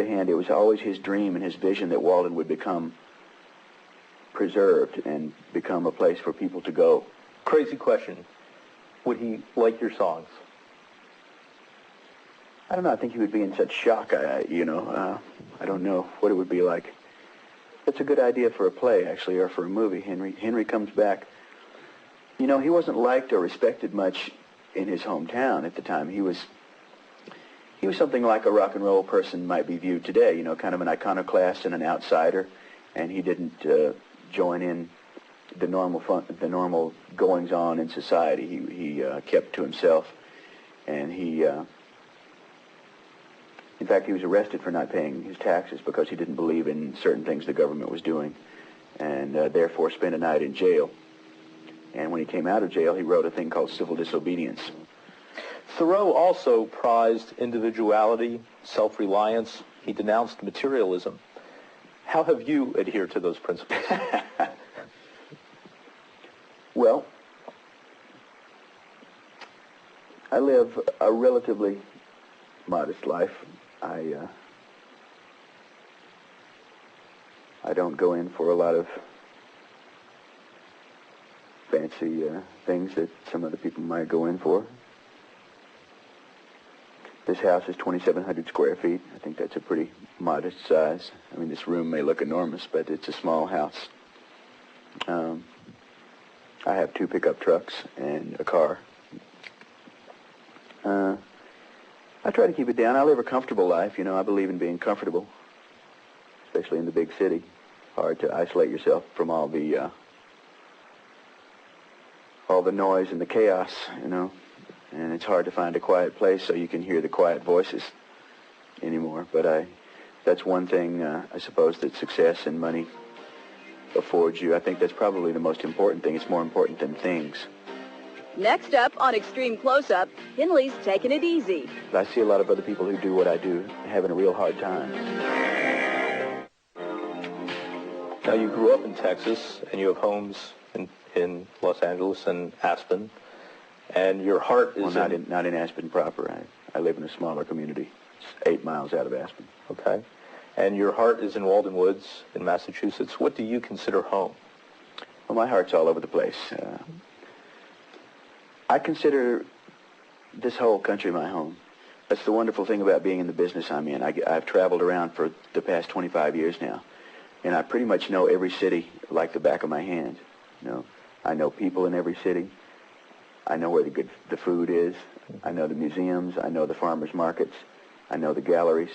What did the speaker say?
the hand. It was always his dream and his vision that Walden would become preserved and become a place for people to go. Crazy question. Would he like your songs? I don't know. I think he would be in such shock. I don't know what it would be like. It's a good idea for a play, actually, or for a movie. Henry comes back. You know, he wasn't liked or respected much in his hometown at the time. He was something like a rock and roll person might be viewed today. You know, kind of an iconoclast and an outsider, and he didn't join in the normal goings on in society. He kept to himself, and in fact, he was arrested for not paying his taxes because he didn't believe in certain things the government was doing, and therefore spent a night in jail. And when he came out of jail, he wrote a thing called Civil Disobedience. Thoreau also prized individuality, self-reliance. He denounced materialism. How have you adhered to those principles? Well, I live a relatively modest life. I don't go in for a lot of fancy things that some other people might go in for. This house is 2,700 square feet. I think that's a pretty modest size. I mean, this room may look enormous, but it's a small house. I have 2 pickup trucks and a car. I try to keep it down. I live a comfortable life. You know, I believe in being comfortable, especially in the big city. Hard to isolate yourself from all the noise and the chaos, you know. And it's hard to find a quiet place so you can hear the quiet voices anymore. But that's one thing, I suppose, that success and money affords you. I think that's probably the most important thing. It's more important than things. Next up on Extreme Close-Up, Henley's taking it easy. I see a lot of other people who do what I do having a real hard time. Now, you grew up in Texas, and you have homes in Los Angeles and Aspen, and your heart is not in Aspen proper. I live in a smaller community. It's 8 miles out of Aspen. Okay. And your heart is in Walden Woods in Massachusetts. What do you consider home? Well, my heart's all over the place. I consider this whole country my home. That's the wonderful thing about being in the business I'm in. I've traveled around for the past 25 years now, and I pretty much know every city like the back of my hand. You know, I know people in every city. I know where the food is. I know the museums. I know the farmers markets. I know the galleries.